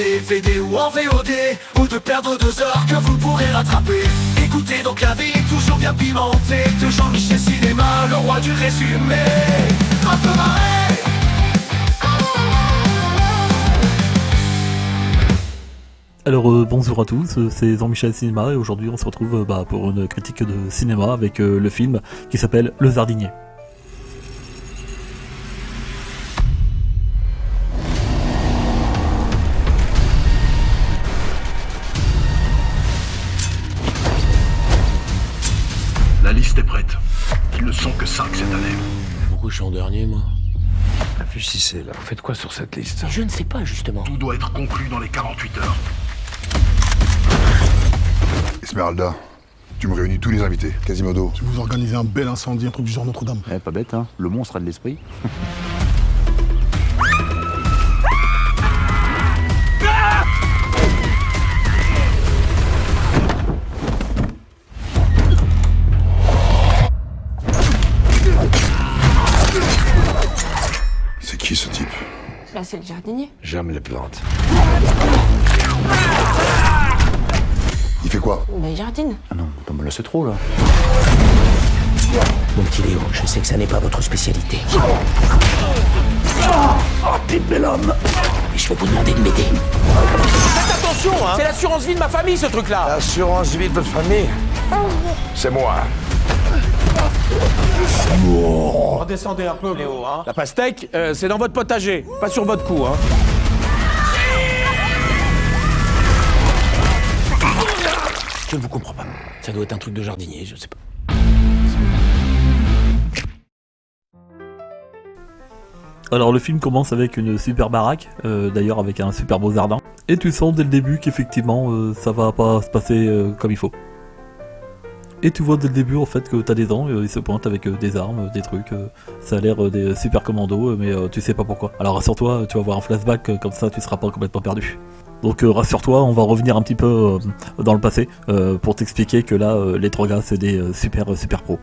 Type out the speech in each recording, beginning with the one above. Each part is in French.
DVD ou en VOD, ou de perdre 2 heures que vous pourrez rattraper. Écoutez donc la vie toujours bien pimentée de Jean-Michel Cinéma, le roi du résumé. Un peu marré. Alors bonjour à tous, c'est Jean-Michel Cinéma et aujourd'hui on se retrouve pour une critique de cinéma avec le film qui s'appelle Le Jardinier. La liste est prête. Ils ne sont que 5 cette année. Pourquoi je suis en dernier, moi? Réfléchissez, là. Vous faites quoi sur cette liste? Je ne sais pas, justement. Tout doit être conclu dans les 48 heures. Esmeralda, tu me réunis tous les invités. Quasimodo. Si vous organisez un bel incendie, un truc du genre Notre-Dame. Pas bête, hein. Le monstre a de l'esprit. C'est qui ce type? Là, c'est le jardinier. J'aime les plantes. Il fait quoi? Mais il jardine. Ah non, mais là c'est trop là. Mon petit Léo, je sais que ça n'est pas votre spécialité. Oh, t'es bel homme. Mais je vais vous demander de m'aider. Faites attention, hein. C'est l'assurance vie de ma famille, ce truc-là. L'assurance vie de votre famille? C'est moi. Redescendez un peu, Léo, hein. La pastèque, c'est dans votre potager, pas sur votre cou, hein. Je ne vous comprends pas. Ça doit être un truc de jardinier, je sais pas. Alors le film commence avec une super baraque, d'ailleurs avec un super beau jardin, et tu sens dès le début qu'effectivement ça va pas se passer comme il faut. Et tu vois dès le début en fait que t'as des dents, ils se pointent avec des armes, des trucs, ça a l'air des super commandos, mais tu sais pas pourquoi. Alors rassure-toi, tu vas voir un flashback, comme ça tu seras pas complètement perdu. Donc rassure-toi, on va revenir un petit peu dans le passé, pour t'expliquer que là, les 3 gars c'est des super pros.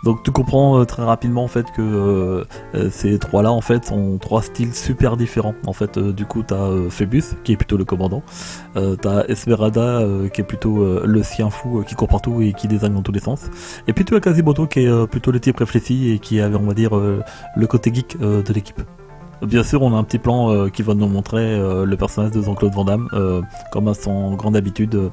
Donc tu comprends très rapidement en fait que ces 3 là en fait sont 3 styles super différents. En fait du coup t'as Phébus qui est plutôt le commandant, t'as Esmeralda qui est plutôt le sien fou qui comprend tout et qui désigne dans tous les sens, et puis tu as Quasimodo qui est plutôt le type réfléchi et qui avait on va dire le côté geek de l'équipe. Bien sûr, on a un petit plan qui va nous montrer le personnage de Jean-Claude Van Damme. Comme à son grande habitude,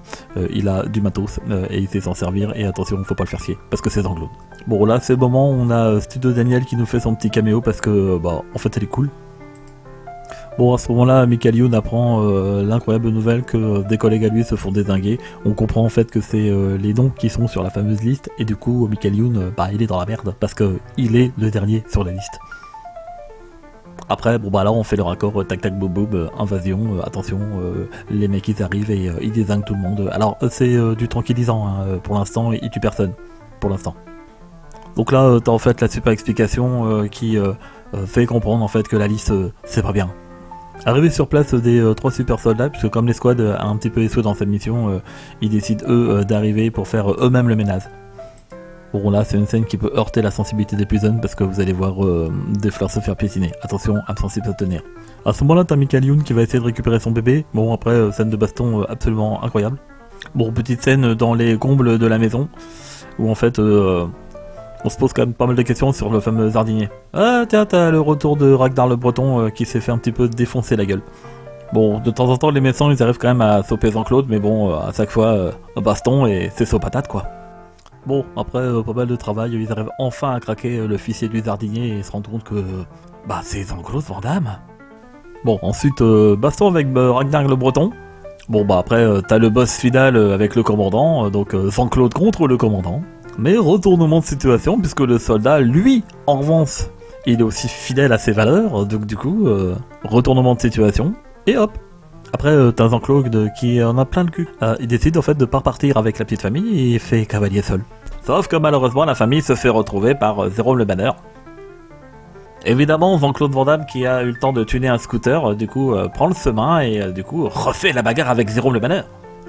il a du matos et il sait s'en servir. Et attention, faut pas le faire chier, parce que c'est Jean-Claude. Bon, là, c'est le moment où on a Studio Daniel qui nous fait son petit caméo parce que, en fait, elle est cool. Bon, à ce moment-là, Michael Youn apprend l'incroyable nouvelle que des collègues à lui se font dézinguer. On comprend en fait que c'est les noms qui sont sur la fameuse liste. Et du coup, Michael Youn, il est dans la merde parce que il est le dernier sur la liste. Après, là on fait le raccord, tac tac boum boum, invasion, attention, les mecs ils arrivent et ils désinguent tout le monde. Alors c'est du tranquillisant, hein, pour l'instant ils tuent personne, pour l'instant. Donc là t'as en fait la super explication qui fait comprendre en fait que la liste c'est pas bien. Arrivé sur place des 3 super soldats, puisque comme les squads a un petit peu échoué dans cette mission, ils décident eux d'arriver pour faire eux-mêmes le ménage. Bon là c'est une scène qui peut heurter la sensibilité des plus jeunes parce que vous allez voir des fleurs se faire piétiner. Attention, insensible à tenir. À ce moment là t'as Michael Youn qui va essayer de récupérer son bébé. Bon après scène de baston absolument incroyable. Bon petite scène dans les combles de la maison où en fait on se pose quand même pas mal de questions sur le fameux jardinier. Ah tiens t'as le retour de Ragnar le Breton qui s'est fait un petit peu défoncer la gueule. Bon de temps en temps les médecins ils arrivent quand même à sauper Jean-Claude mais bon à chaque fois baston et c'est saut patate quoi. Bon, après pas mal de travail, ils arrivent enfin à craquer le fichier du jardinier et se rendent compte que c'est Jean-Claude Van Damme. Bon, ensuite baston avec Ragnar le Breton. Bon après t'as le boss final avec le commandant, donc Jean-Claude contre le commandant. Mais retournement de situation puisque le soldat, lui, en revanche, il est aussi fidèle à ses valeurs, donc du coup, retournement de situation, et hop. Après, t'as Jean-Claude qui en a plein le cul. Il décide en fait de pas repartir avec la petite famille et fait cavalier seul. Sauf que malheureusement, la famille se fait retrouver par Jérôme Le Banner. Évidemment, Jean-Claude Van Damme qui a eu le temps de tuner un scooter, du coup, prend le chemin et du coup, refait la bagarre avec Jérôme Le Banner.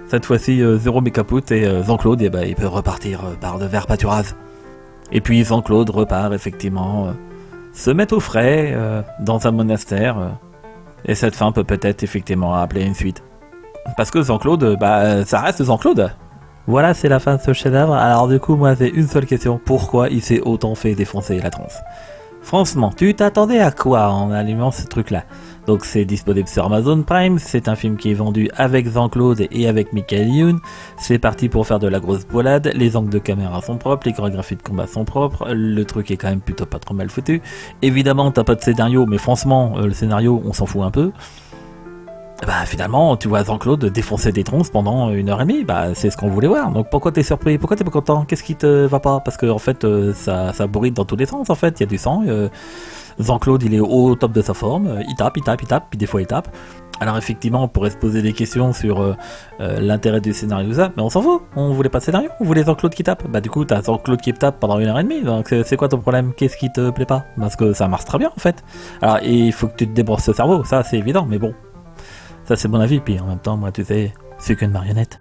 Cette fois-ci, Jérôme est capote et Jean-Claude, il peut repartir par de verts pâturages. Et puis Jean-Claude repart effectivement se mettre au frais dans un monastère. Et cette fin peut peut-être effectivement appeler une suite. Parce que Jean-Claude, bah ça reste Jean-Claude. Voilà, c'est la fin de ce chef-d'œuvre. Alors du coup, moi j'ai une seule question. Pourquoi il s'est autant fait défoncer la tronche? Franchement, tu t'attendais à quoi en allumant ce truc-là? Donc c'est disponible sur Amazon Prime, c'est un film qui est vendu avec Jean-Claude et avec Michael Youn. C'est parti pour faire de la grosse bolade, les angles de caméra sont propres, les chorégraphies de combat sont propres, le truc est quand même plutôt pas trop mal foutu. Évidemment, t'as pas de scénario, mais franchement, le scénario, on s'en fout un peu. Bah finalement, tu vois Jean-Claude défoncer des tronches pendant 1h30, bah c'est ce qu'on voulait voir. Donc pourquoi t'es surpris? Pourquoi t'es pas content? Qu'est-ce qui te va pas? Parce que en fait, ça bourrine dans tous les sens en fait, il y a du sang. Jean-Claude, il est au top de sa forme, il tape, puis des fois il tape. Alors effectivement, on pourrait se poser des questions sur l'intérêt du scénario, ça, mais on s'en fout, on voulait pas de scénario, on voulait Jean-Claude qui tape. Bah du coup, t'as Jean-Claude qui tape pendant 1h30, donc c'est quoi ton problème? Qu'est-ce qui te plaît pas? Parce que ça marche très bien en fait. Alors il faut que tu te débrosses le cerveau, ça c'est évident, mais bon. Ça c'est mon avis, puis en même temps, moi tu sais, c'est qu'une marionnette.